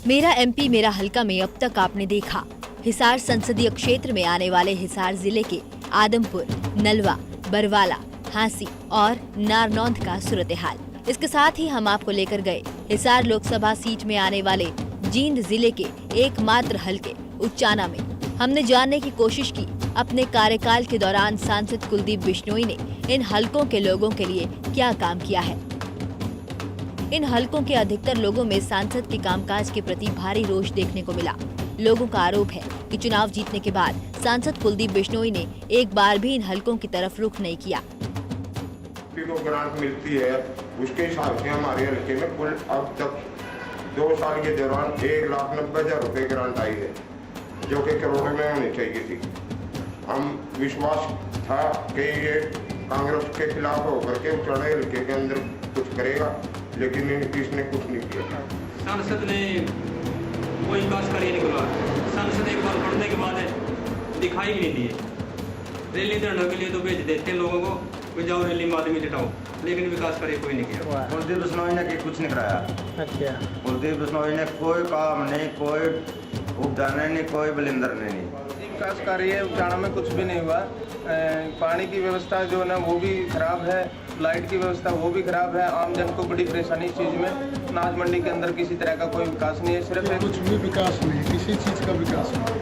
मेरा एमपी मेरा हल्का में अब तक आपने देखा हिसार संसदीय क्षेत्र में आने वाले हिसार जिले के आदमपुर, नलवा, बरवाला, हांसी और नारनौंद का सूरत हाल। इसके साथ ही हम आपको लेकर गए हिसार लोकसभा सीट में आने वाले जींद जिले के एकमात्र हलके उचाना में। हमने जानने की कोशिश की अपने कार्यकाल के दौरान सांसद कुलदीप बिश्नोई ने इन हलकों के लोगों के लिए क्या काम किया है। इन हलकों के अधिकतर लोगों में सांसद के कामकाज के प्रति भारी रोष देखने को मिला। लोगों का आरोप है कि चुनाव जीतने के बाद सांसद कुलदीप बिश्नोई ने एक बार भी इन हलकों की तरफ रुख नहीं किया। को ग्रांट मिलती है उसके हिसाब से हमारे हल्के में कुल अब तक 2 साल के दौरान 1,90,000 रुपए ग्रांट आई है, जो कि करोड़ों में होनी चाहिए थी। हम विश्वास था कि ये कांग्रेस के खिलाफ होकर के चढ़े हल्के के अंदर कुछ करेगा, लेकिन इसने कुछ नहीं किया। सांसद ने कोई विकास कार्य नहीं करवाया। सांसद एक बार बढ़ने के बाद दिखाई भी नहीं दिए। रैली धरने के लिए तो भेज देते हैं लोगों को, जाओ रैली में आदमी जुटाओ, लेकिन विकास कार्य कोई नहीं किया। कुलदीप बिश्नोई ने कुछ नहीं कराया। अच्छा, कुलदीप बिश्नोई ने कोई काम नहीं, कोई उपदान नहीं, कोई बलिंदर ने नहीं। विकास कार्य उचाना में कुछ भी नहीं हुआ। पानी की व्यवस्था जो है ना वो भी खराब है, लाइट की व्यवस्था वो भी खराब है। आम जन को बड़ी परेशानी इस चीज़ में। अनाज मंडी के अंदर किसी तरह का कोई विकास नहीं है, सिर्फ कुछ भी विकास नहीं, किसी चीज़ का विकास नहीं,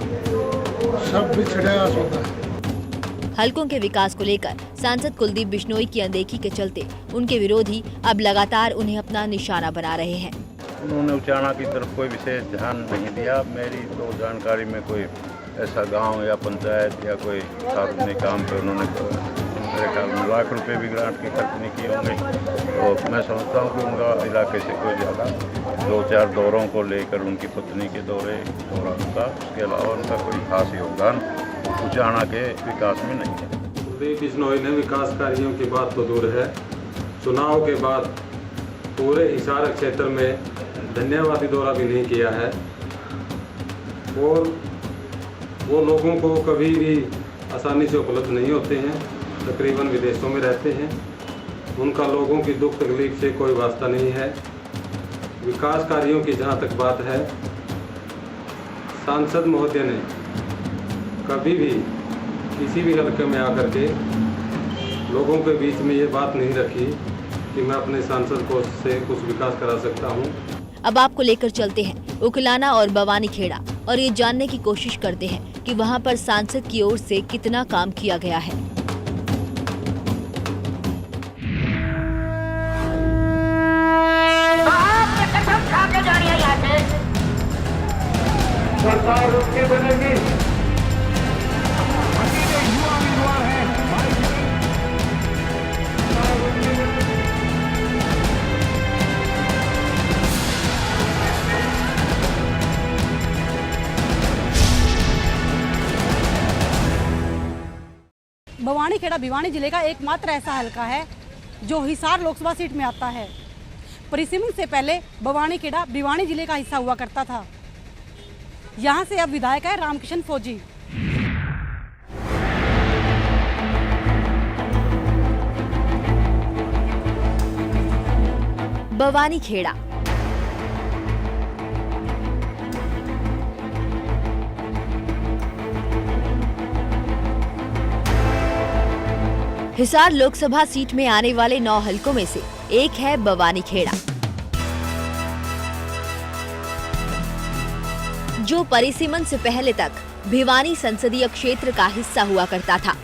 सब बिछड़ा होता है। हलकों के विकास को लेकर सांसद कुलदीप बिश्नोई की अनदेखी के चलते उनके विरोधी अब लगातार उन्हें अपना निशाना बना रहे हैं। उन्होंने उचाना की तरफ कोई विशेष ध्यान नहीं दिया। मेरी तो जानकारी में कोई ऐसा गांव या पंचायत या कोई सार्वजनिक काम पे उन्होंने मेरे ख्याल में लाख रुपए भी ग्रांट के खर्च नहीं किए होंगे। तो मैं समझता हूँ कि उनका इलाके से कोई ज़्यादा 2-4 दौरों को लेकर उनकी पत्नी के दौरा उनका, उसके अलावा उनका कोई खास योगदान उचाना के विकास में नहीं है। कुलदीप बिश्नोई ने विकास कार्यों की बात तो दूर है, चुनाव के बाद पूरे हिसार क्षेत्र में धन्यवादी दौरा भी नहीं किया है। और वो लोगों को कभी भी आसानी से उपलब्ध नहीं होते हैं, तकरीबन विदेशों में रहते हैं। उनका लोगों की दुख तकलीफ से कोई वास्ता नहीं है। विकास कार्यों की जहाँ तक बात है, सांसद महोदय ने कभी भी किसी भी हल्के में आकर के लोगों के बीच में ये बात नहीं रखी कि मैं अपने सांसद को से कुछ विकास करा सकता हूँ। अब आपको लेकर चलते हैं उकलाना और बवानी खेड़ा और ये जानने की कोशिश करते हैं कि वहाँ पर सांसद की ओर से कितना काम किया गया है। सरकार रुक बनेगी। बवानी खेड़ा भिवानी जिले का एकमात्र ऐसा हलका है जो हिसार लोकसभा सीट में आता है। परिसीमन से पहले बवानी खेड़ा भिवानी जिले का हिस्सा हुआ करता था। यहाँ से अब विधायक है रामकिशन फौजी। बवानी खेड़ा हिसार लोकसभा सीट में आने वाले 9 हलकों में से एक है बवानी खेड़ा, जो परिसीमन से पहले तक भिवानी संसदीय क्षेत्र का हिस्सा हुआ करता था।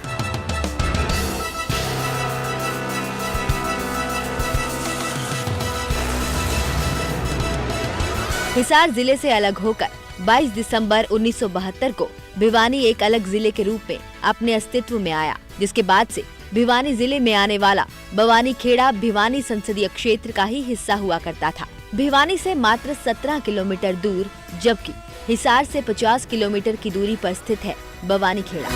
हिसार जिले से अलग होकर 22 दिसंबर 1972 को भिवानी एक अलग जिले के रूप में अपने अस्तित्व में आया, जिसके बाद से भिवानी जिले में आने वाला बवानी खेड़ा भिवानी संसदीय क्षेत्र का ही हिस्सा हुआ करता था। भिवानी से मात्र 17 किलोमीटर दूर, जबकि हिसार से 50 किलोमीटर की दूरी पर स्थित है बवानी खेड़ा।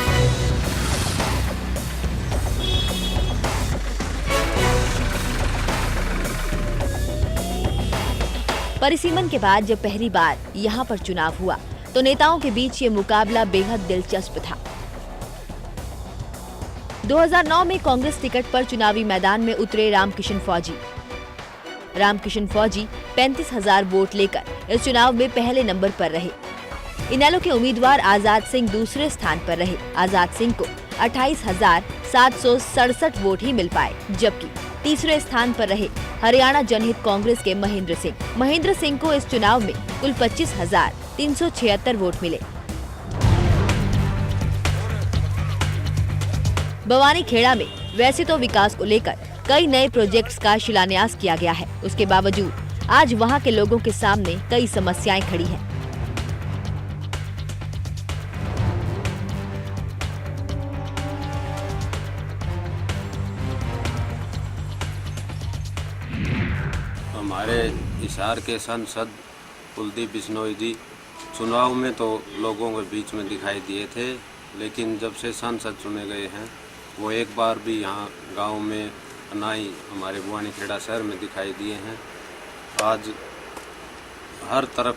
परिसीमन के बाद जब पहली बार यहाँ पर चुनाव हुआ तो नेताओं के बीच ये मुकाबला बेहद दिलचस्प था। 2009 में कांग्रेस टिकट पर चुनावी मैदान में उतरे रामकिशन फौजी 35,000 वोट लेकर इस चुनाव में पहले नंबर पर रहे। इनेलो के उम्मीदवार आजाद सिंह दूसरे स्थान पर रहे। आजाद सिंह को 28,767 वोट ही मिल पाए, जबकि तीसरे स्थान पर रहे हरियाणा जनहित कांग्रेस के महेंद्र सिंह। महेंद्र सिंह को इस चुनाव में कुल 25,376 वोट मिले। बवानीखेड़ा में वैसे तो विकास को लेकर कई नए प्रोजेक्ट्स का शिलान्यास किया गया है, उसके बावजूद आज वहां के लोगों के सामने कई समस्याएं खड़ी हैं। हमारे हिसार के सांसद कुलदीप बिश्नोई जी चुनाव में तो लोगों के बीच में दिखाई दिए थे, लेकिन जब से सांसद चुने गए हैं वो एक बार भी यहाँ गांव में ना ही हमारे बवानीखेड़ा शहर में दिखाई दिए हैं। आज हर तरफ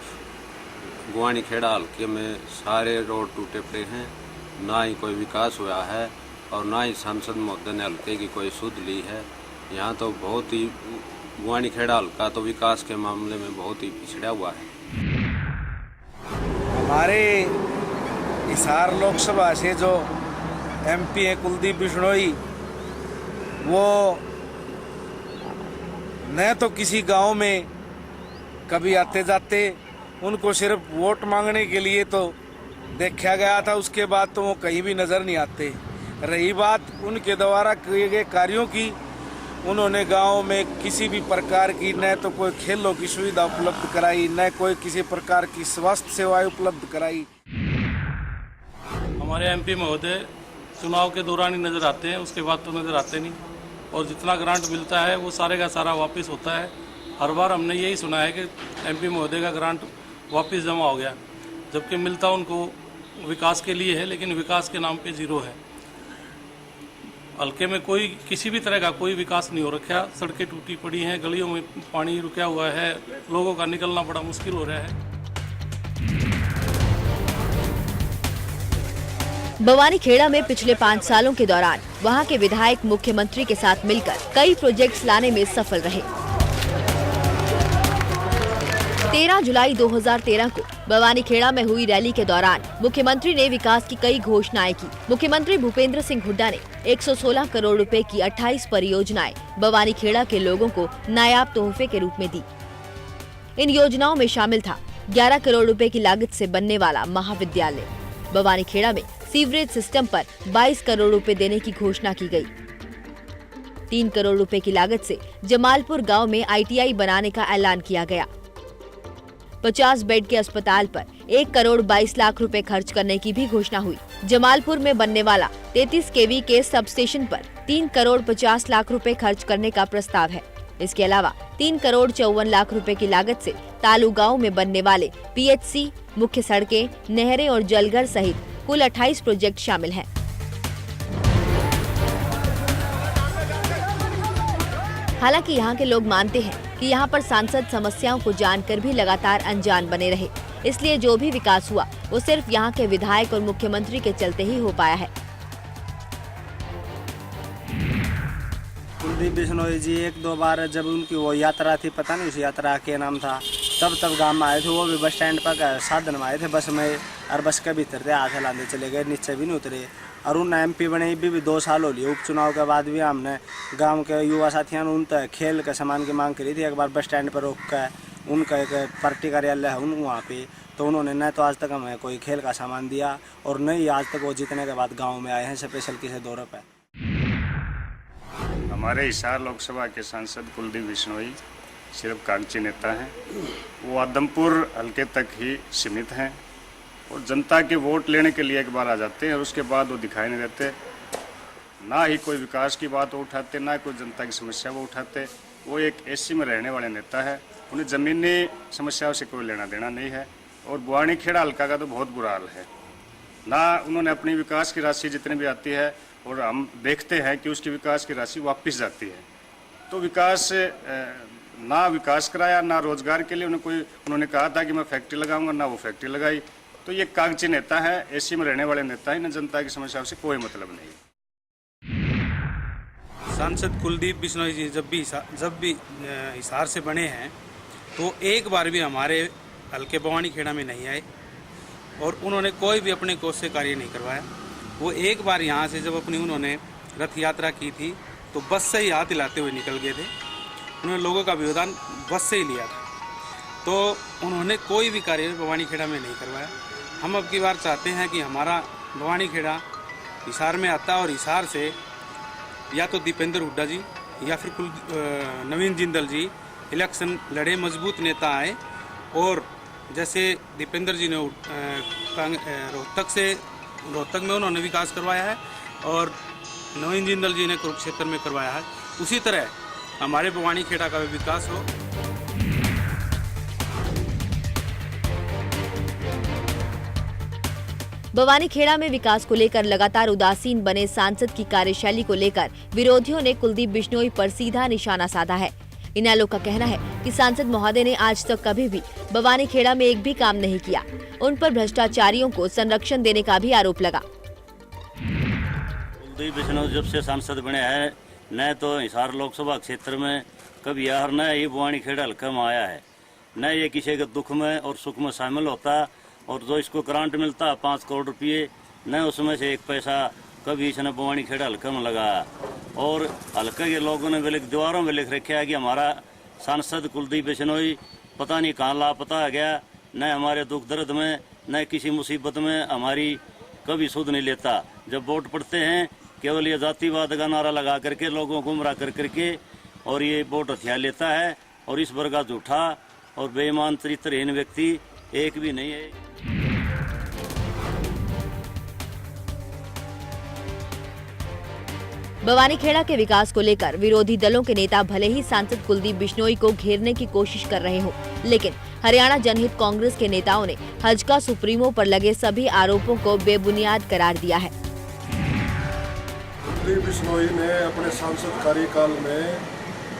बवानीखेड़ा हल्के में सारे रोड टूटे पड़े हैं, ना ही कोई विकास हुआ है और ना ही सांसद महोदय ने हल्के की कोई सुध ली है। यहाँ तो बहुत ही बवानीखेड़ा हल्का तो विकास के मामले में बहुत ही पिछड़ा हुआ है। हमारे हिसार लोकसभा से जो एमपी है कुलदीप बिश्नोई, वो न तो किसी गांव में कभी आते जाते, उनको सिर्फ वोट मांगने के लिए तो देखा गया था, उसके बाद तो वो कहीं भी नज़र नहीं आते। रही बात उनके द्वारा किए गए कार्यों की, उन्होंने गांव में किसी भी प्रकार की न तो कोई खेलों की सुविधा उपलब्ध कराई, न कोई किसी प्रकार की स्वास्थ्य सेवाएं उपलब्ध कराई। हमारे एमपी महोदय चुनाव के दौरान ही नज़र आते हैं, उसके बाद तो नज़र आते नहीं, और जितना ग्रांट मिलता है वो सारे का सारा वापस होता है। हर बार हमने यही सुना है कि एमपी महोदय का ग्रांट वापस जमा हो गया, जबकि मिलता उनको विकास के लिए है, लेकिन विकास के नाम पे जीरो है। हल्के में कोई किसी भी तरह का कोई विकास नहीं हो रखा। सड़कें टूटी पड़ी हैं, गलियों में पानी रुका हुआ है, लोगों का निकलना बड़ा मुश्किल हो रहा है। बवानीखेड़ा में पिछले 5 सालों के दौरान वहां के विधायक मुख्यमंत्री के साथ मिलकर कई प्रोजेक्ट्स लाने में सफल रहे। 13 जुलाई 2013 को बवानीखेड़ा में हुई रैली के दौरान मुख्यमंत्री ने विकास की कई घोषणाएं की। मुख्यमंत्री भूपेंद्र सिंह हुड्डा ने 116 करोड़ रुपए की 28 परियोजनाएं बवानीखेड़ा के लोगों को नायाब तोहफे के रूप में दी। इन योजनाओं में शामिल था 11 करोड़ रुपए की लागत से बनने वाला महाविद्यालय। बवानीखेड़ा में सीवरेज सिस्टम पर 22 करोड़ रुपए देने की घोषणा की गई। 3 करोड़ रुपए की लागत से जमालपुर गांव में ITI बनाने का ऐलान किया गया। 50 बेड के अस्पताल पर 1 करोड़ 22 लाख रुपए खर्च करने की भी घोषणा हुई। जमालपुर में बनने वाला 33 kV के सब स्टेशन पर 3 करोड़ 50 लाख रुपए खर्च करने का प्रस्ताव है। इसके अलावा 3 करोड़ 54 लाख रुपए की लागत से तालू गांव में बनने वाले PHC, मुख्य सड़कें, नहरें और जलघर सहित कुल 28 प्रोजेक्ट शामिल हैं। हालांकि यहाँ के लोग मानते हैं कि यहाँ पर सांसद समस्याओं को जानकर भी लगातार अनजान बने रहे, इसलिए जो भी विकास हुआ वो सिर्फ यहाँ के विधायक और मुख्यमंत्री के चलते ही हो पाया है। कुलदीप बिश्नोई जी 1-2 बार जब उनकी वो यात्रा थी, पता नहीं उस यात्रा के नाम था, तब गांव में आए थे। वो भी बस स्टैंड पर साधन में आए थे, बस में, और बस के भीतर थे, हाथ हिलाते चले गए, नीचे भी नहीं उतरे। और उन MP बने भी 2 साल हो लिए। उपचुनाव के बाद भी हमने गांव के युवा साथियों ने उन तक खेल के सामान की मांग करी थी। एक बार बस स्टैंड पर रोक कर उनका एक पार्टी कार्यालय है वहाँ पे, तो उन्होंने न तो आज तक हमें कोई खेल का सामान दिया और न ही आज तक वो जीतने के बाद गाँव में आए हैं स्पेशल किसी दौरे पर। हमारे हिसार लोकसभा के सांसद कुलदीप बिश्नोई सिर्फ कागजी नेता हैं। वो आदमपुर हल्के तक ही सीमित हैं और जनता के वोट लेने के लिए एक बार आ जाते हैं और उसके बाद वो दिखाई नहीं देते। ना ही कोई विकास की बात वो उठाते, ना कोई जनता की समस्या वो उठाते। वो एक AC में रहने वाले नेता है, उन्हें ज़मीनी समस्याओं से कोई लेना देना नहीं है। और बवानीखेड़ा हल्का का तो बहुत बुरा हाल है। ना उन्होंने अपनी विकास की राशि जितनी भी आती है और हम देखते हैं कि उसकी विकास की राशि वापस जाती है। तो विकास ना विकास कराया, ना रोजगार के लिए उन्होंने कहा था कि मैं फैक्ट्री लगाऊंगा, ना वो फैक्ट्री लगाई। तो ये कागजी नेता है, AC में रहने वाले नेता है, ना जनता की समस्याओं से कोई मतलब नहीं। सांसद कुलदीप बिश्नोई जी जब भी हिसार से बने हैं तो एक बार भी हमारे हल्के बवानी खेड़ा में नहीं आए और उन्होंने कोई भी अपने कोष से कार्य नहीं करवाया। वो एक बार यहाँ से जब अपनी उन्होंने रथ यात्रा की थी तो बस से ही हाथ हिलाते हुए निकल गए थे। उन्होंने लोगों का योगदान बस से ही लिया था, तो उन्होंने कोई भी कार्य बवानी खेड़ा में नहीं करवाया। हम अब की बार चाहते हैं कि हमारा बवानी खेड़ा हिसार में आता और हिसार से या तो दीपेंद्र हुड्डा जी या फिर नवीन जिंदल जी इलेक्शन लड़े, मजबूत नेता आए। और जैसे दीपेंद्र जी ने रोहतक में उन्होंने विकास करवाया है और नवीन जिंदल जी ने कुरुक्षेत्र में करवाया है, उसी तरह हमारे बवानी खेड़ा का भी विकास हो। बवानी खेड़ा में विकास को लेकर लगातार उदासीन बने सांसद की कार्यशैली को लेकर विरोधियों ने कुलदीप बिश्नोई पर सीधा निशाना साधा है। इनेलो का कहना है कि सांसद महोदय ने आज तक कभी भी बवानी खेड़ा में एक भी काम नहीं किया। उन पर भ्रष्टाचारियों को संरक्षण देने का भी आरोप लगा। कुलदीप बिश्नोई जब से सांसद बने हैं, न तो हिसार लोकसभा क्षेत्र में कभी यार न ये बवानी खेड़ा हल्का में आया है, न ये किसी के दुख में और सुख में शामिल होता। और जो इसको ग्रांट मिलता 5 करोड़ रुपये, न उसमें से एक पैसा कभी इसने बवानी खेड़ा हल्का में लगाया। और हल्के के लोगों ने दीवारों में लिख रखा है कि हमारा सांसद कुलदीप बिश्नोई पता नहीं कहाँ लापता आ गया, न हमारे दुख दर्द में न किसी मुसीबत में हमारी कभी सुध नहीं लेता। जब वोट पड़ते हैं केवल ये जातिवाद का नारा लगा करके लोगों को गुमराह कर करके और ये वोट हथियार लेता है। और इस वर्ग का झूठा और बेईमान चरित्रहीन व्यक्ति एक भी नहीं है। बवानी खेड़ा के विकास को लेकर विरोधी दलों के नेता भले ही सांसद कुलदीप बिश्नोई को घेरने की कोशिश कर रहे हो, लेकिन हरियाणा जनहित कांग्रेस के नेताओं ने हजका सुप्रीमो पर लगे सभी आरोपों को बेबुनियाद करार दिया है। कुलदीप बिश्नोई ने अपने सांसद कार्यकाल में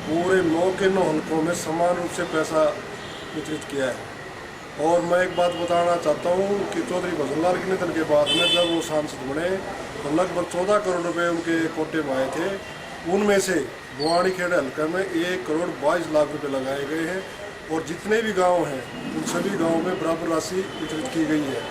पूरे 9 के 9 हल्कों में समान रूप से पैसा वितरित किया है। और मैं एक बात बताना चाहता हूँ कि चौधरी भजनलाल के निधन के बाद में जब वो सांसद बने तो लगभग 14 करोड़ रुपए उनके कोटे में आए थे। उनमें से बवानी खेड़ा हल्का में 1 करोड़ 22 लाख रुपए लगाए गए हैं और जितने भी गांव हैं उन सभी गांवों में बराबर राशि वितरित की गई है।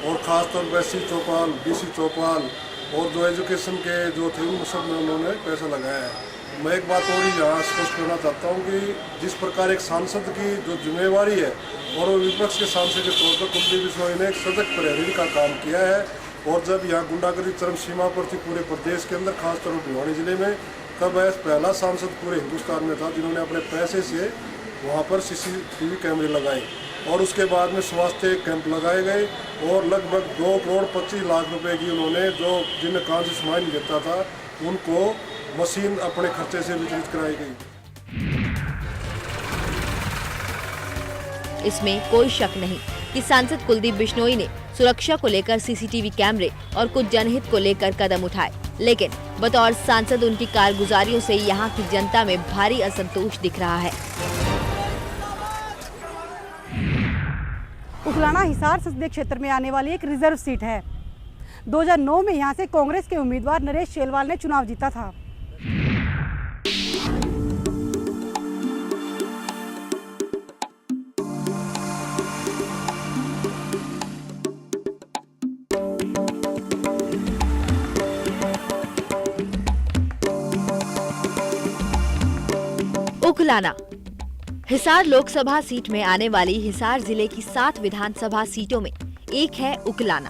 और ख़ासतौर पर SC चौपाल, BC चौपाल और जो एजुकेशन के जो थे उन सब में उन्होंने पैसा लगाया है। मैं एक बात और यहाँ स्पष्ट करना चाहता हूँ कि जिस प्रकार एक सांसद की जो जिम्मेवारी है और वो विपक्ष के सांसद के तौर पर कुलदीप बिश्नोई ने एक सजग प्रहरी का काम किया है। और जब यहाँ गुंडागर्दी चरम सीमा पर थी पूरे प्रदेश के अंदर, खासतौर पर भिवानी जिले में, तब पहला सांसद पूरे हिंदुस्तान में था जिन्होंने अपने पैसे से वहाँ पर CCTV कैमरे लगाए। और उसके बाद में स्वास्थ्य कैंप लगाए गए और लगभग 2 करोड़ 25 लाख रुपए की उन्होंने जो जिन्हें कान से सुनाई नहीं देता था उनको मशीन अपने खर्चे से वितरित कराई गई। इसमें कोई शक नहीं कि सांसद कुलदीप बिश्नोई ने सुरक्षा को लेकर CCTV कैमरे और कुछ जनहित को लेकर कदम उठाए, लेकिन बतौर सांसद उनकी कारगुजारियों से यहाँ की जनता में भारी असंतोष दिख रहा है। उखलाना हिसार संसदीय क्षेत्र में आने वाली एक रिजर्व सीट है। 2009 में यहाँ से कांग्रेस के उम्मीदवार नरेश शेलवाल ने चुनाव जीता था। उखलाना हिसार लोकसभा सीट में आने वाली हिसार जिले की 7 विधानसभा सीटों में एक है उखलाना।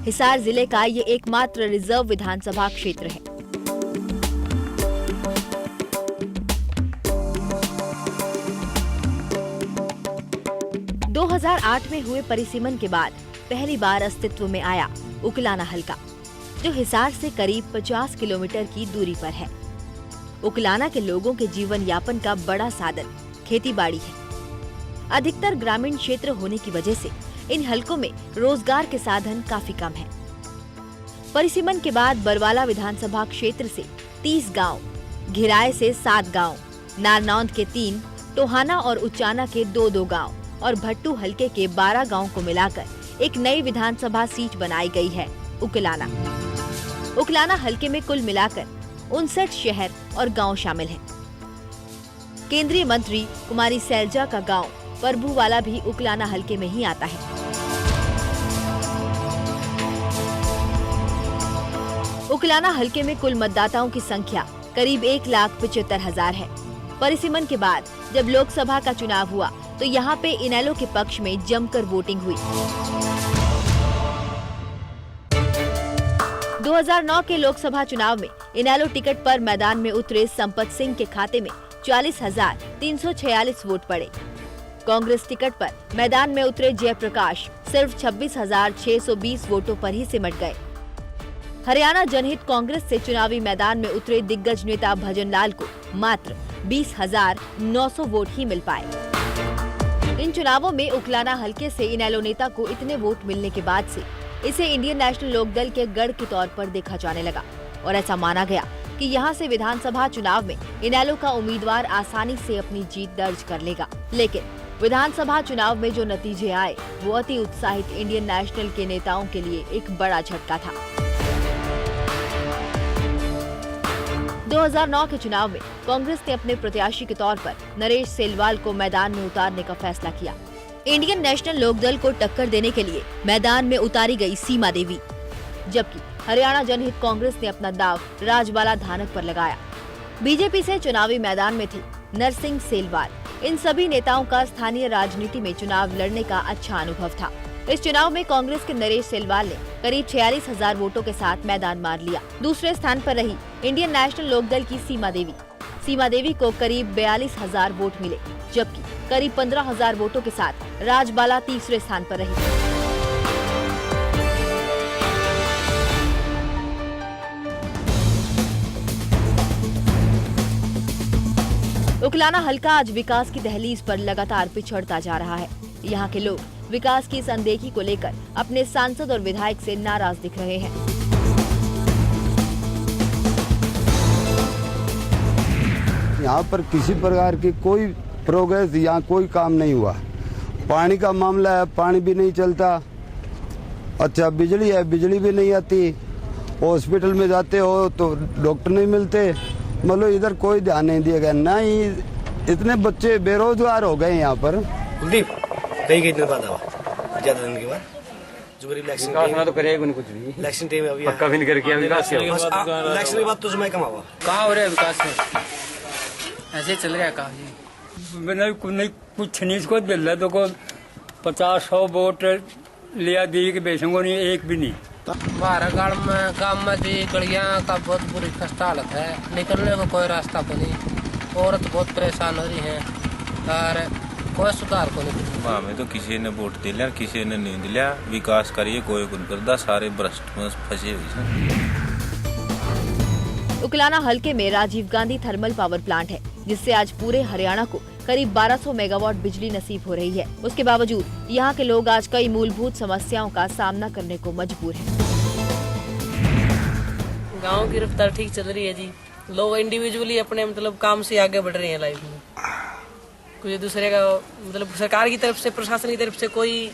हिसार जिले का ये एकमात्र रिजर्व विधानसभा क्षेत्र है। – 2008 में हुए परिसीमन के बाद पहली बार अस्तित्व में आया उखलाना हलका, जो हिसार से करीब 50 किलोमीटर की दूरी पर है। उखलाना के लोगों के जीवन यापन का बड़ा साधन खेती बाड़ी है। अधिकतर ग्रामीण क्षेत्र होने की वजह से इन हलकों में रोजगार के साधन काफी कम हैं। परिसीमन के बाद बरवाला विधानसभा क्षेत्र से 30 गांव, घिराए से 7 गांव, नारनौंद के 3, टोहाना और उचाना के 2-2 गांव और भट्टू हलके के 12 गांव को मिलाकर एक नई विधानसभा सीट बनाई गई है उखलाना। उखलाना हलके में कुल मिलाकर 59 शहर और गांव शामिल हैं। केंद्रीय मंत्री कुमारी सैलजा का गांव परभूवाला भी उकलाना हलके में ही आता है। उकलाना हलके में कुल मतदाताओं की संख्या करीब 1,75,000 है। परिसीमन के बाद जब लोकसभा का चुनाव हुआ तो यहाँ पे इनेलो के पक्ष में जमकर वोटिंग हुई। 2009 के लोकसभा चुनाव में इनेलो टिकट पर मैदान में उतरे संपत सिंह के खाते में 40,346 वोट पड़े। कांग्रेस टिकट पर मैदान में उतरे जयप्रकाश सिर्फ 26,620 वोटों पर ही सिमट गए। हरियाणा जनहित कांग्रेस से चुनावी मैदान में उतरे दिग्गज नेता भजनलाल को मात्र 20,900 वोट ही मिल पाए। इन चुनावों में उकलाना हलके से इनेलो नेता को इतने वोट मिलने के बाद से इसे इंडियन नेशनल लोकदल के गढ़ के तौर पर देखा जाने लगा और ऐसा माना गया कि यहां से विधानसभा चुनाव में इनेलो का उम्मीदवार आसानी से अपनी जीत दर्ज कर लेगा। लेकिन विधानसभा चुनाव में जो नतीजे आए वो अति उत्साहित इंडियन नेशनल के नेताओं के लिए एक बड़ा झटका था। 2009 के चुनाव में कांग्रेस ने अपने प्रत्याशी के तौर पर नरेश सेलवाल को मैदान में उतारने का फैसला किया। इंडियन नेशनल लोकदल को टक्कर देने के लिए मैदान में उतारी गई सीमा देवी, जबकि हरियाणा जनहित कांग्रेस ने अपना दाव राजबाला धानक पर लगाया। बीजेपी से चुनावी मैदान में थे नरसिंह सेलवाल। इन सभी नेताओं का स्थानीय राजनीति में चुनाव लड़ने का अच्छा अनुभव था। इस चुनाव में कांग्रेस के नरेश सेलवाल ने करीब 46,000 वोटों के साथ मैदान मार लिया। दूसरे स्थान पर रही इंडियन नेशनल लोकदल की सीमा देवी को करीब 42,000 वोट मिले, जबकि करीब 15,000 वोटों के साथ राजबाला तीसरे स्थान पर रही। उकलाना हल्का आज विकास की दहलीज पर लगातार पिछड़ता जा रहा है। यहाँ के लोग विकास की इस अनदेखी को लेकर अपने सांसद और विधायक से नाराज दिख रहे हैं। यहाँ पर किसी प्रकार की कोई प्रोग्रेस, यहाँ कोई काम नहीं हुआ। पानी का मामला है, पानी भी नहीं चलता। अच्छा, बिजली है, बिजली भी नहीं आती। हॉस्पिटल में जाते हो तो डॉक्टर नहीं मिलते। मतलब इधर कोई ध्यान नहीं दिया गया। ना ही इतने बच्चे बेरोजगार हो गए यहाँ पर। कुलदीप कई दिन बाद आवा, ज्यादा दिन के बाद जो गरीब इलेक्शन तो करेगा नहीं कुछ भी। इलेक्शन टाइम अभी पक्का भी नहीं करके विकास इलेक्शन के बाद तो समय कम आवा। कहाँ हो रहा है विकास में? ऐसे चल रहा है काम। मैंने कुछ नहीं इसको दिल्ला तो को 50-100 वोट लिया दी कि बेचूंगा नहीं, एक भी नहीं। हमारा गाँव में गलियाँ का बहुत बुरी खस्ता हालत है, निकलने को कोई रास्ता को नहीं। औरत बहुत परेशान हो रही है और कोई सुधार को नहीं। वहाँ में तो किसी ने वोट दे लिया, किसी ने नहीं दिया। विकास करिए कोई कुछ करता, सारे भ्रष्ट में फंसे हुए। उकलाना हलके में Rajiv Gandhi thermal power plant है, जिससे आज पूरे हरियाणा को करीब 1200 मेगावाट बिजली नसीब हो रही है। उसके बावजूद यहाँ के लोग आज कई मूलभूत समस्याओं का सामना करने को मजबूर हैं। गांव की रफ्तार ठीक चल रही है जी। लोग इंडिविजुअली अपने काम से आगे बढ़ रहे हैं लाइफ में। कोई दूसरे का सरकार की तरफ से, प्रशासन की तरफ से कोई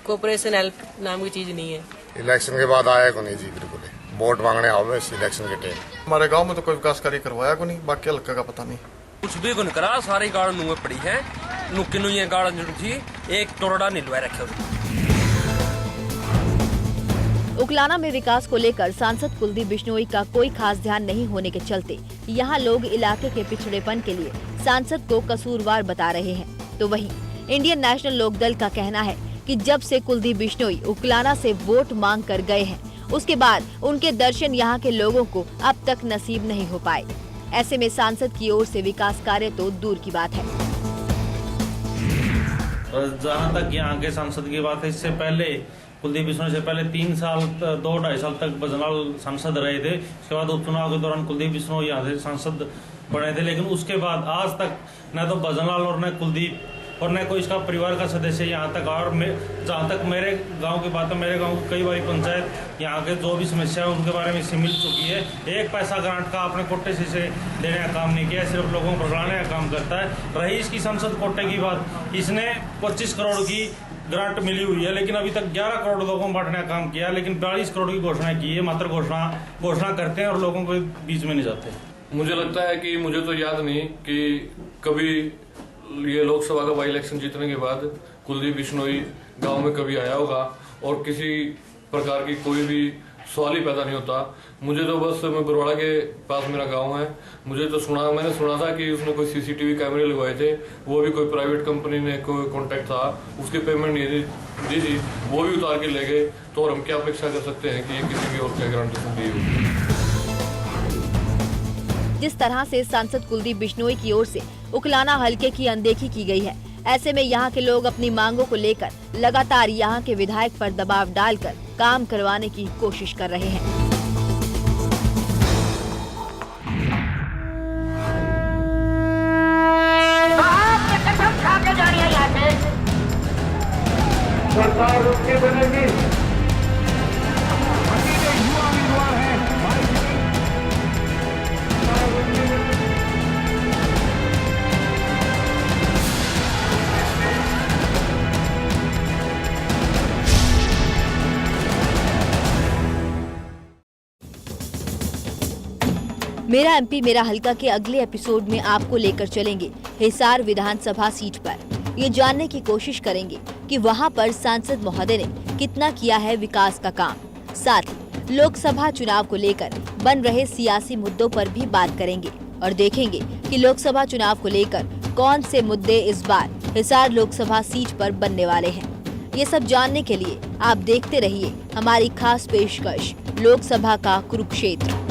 कोऑपरेशन हेल्प नाम की चीज नहीं है। इलेक्शन के बाद आया को नहीं जी, बिल्कुल वोट मांगने आओ इस इलेक्शन के टाइम। हमारे गांव में तो कोई विकास कार्य करवाया को नहीं, बाकी हल्का का पता नहीं। कुछ भी को नहीं करा, सारी गाड़ नुए पड़ी है। नुक्की नुई गाड़ जी, एक टोरडा नहीं लुआ रखे। उकलाना में विकास को लेकर सांसद कुलदीप बिश्नोई का कोई खास ध्यान नहीं होने के चलते यहाँ लोग इलाके के पिछड़ेपन के लिए सांसद को कसूरवार बता रहे हैं। तो वहीं इंडियन नेशनल लोकदल का कहना है कि जब से कुलदीप बिश्नोई उकलाना से वोट मांग कर गए हैं, उसके बाद उनके दर्शन यहाँ के लोगों को अब तक नसीब नहीं हो पाए। ऐसे में सांसद की ओर से विकास कार्य तो दूर की बात है। जहाँ तक यहाँ के सांसद की बात है, इससे पहले कुलदीप बिश्नोई से पहले 2-2.5 साल तक बजनाल सांसद रहे थे। उसके बाद उपचुनाव के दौरान कुलदीप बिश्नोई यहाँ से सांसद बने थे, लेकिन उसके बाद आज तक न तो बजनाल और न कुलदीप और न कोई इसका परिवार का सदस्य यहाँ तक। और जहाँ तक मेरे गांव की बात है, मेरे गांव की कई बार पंचायत यहाँ के जो भी समस्या है उनके बारे में इससे मिल चुकी है। एक पैसा ग्रांट का आपने कोटे से देने का काम नहीं किया, सिर्फ लोगों को भरवाने का काम करता है। रही इसकी संसद कोटे की बात, इसने 25 करोड़ की ग्रांट मिली हुई है, लेकिन अभी तक 11 करोड़ लोगों को बांटने का काम किया, लेकिन 42 करोड़ की घोषणा की है। मात्र घोषणा करते हैं और लोगों के बीच में नहीं जाते। मुझे लगता है कि मुझे तो याद नहीं कि कभी ये लोकसभा का बाई इलेक्शन जीतने के बाद कुलदीप बिश्नोई गांव में कभी आया होगा और किसी प्रकार की कोई भी सवाल ही पैदा नहीं होता। मुझे तो बस, मैं बरवाड़ा के पास मेरा गांव है, मुझे तो मैंने सुना था कि उसने कोई सीसीटीवी कैमरे लगवाए थे, वो भी कोई प्राइवेट कंपनी ने कोई कॉन्ट्रैक्ट था, उसकी पेमेंट नहीं दी थी, वो भी उतार के ले गए। तो और हम क्या अपेक्षा कर सकते हैं कि ये किसी भी और क्या गारंटी दी हो। जिस तरह से सांसद कुलदीप बिश्नोई की ओर से उकलाना हलके की अनदेखी की गई है, ऐसे में यहाँ के लोग अपनी मांगों को लेकर लगातार यहाँ के विधायक पर दबाव डालकर काम करवाने की कोशिश कर रहे हैं। सरकार उसकी बनेगी। मेरा एमपी मेरा हलका के अगले एपिसोड में आपको लेकर चलेंगे हिसार विधानसभा सीट पर। ये जानने की कोशिश करेंगे कि वहां पर सांसद महोदय ने कितना किया है विकास का काम। साथ ही लोकसभा चुनाव को लेकर बन रहे सियासी मुद्दों पर भी बात करेंगे और देखेंगे कि लोकसभा चुनाव को लेकर कौन से मुद्दे इस बार हिसार लोकसभा सीट पर बनने वाले हैं। ये सब जानने के लिए आप देखते रहिए हमारी खास पेशकश लोकसभा का कुरुक्षेत्र।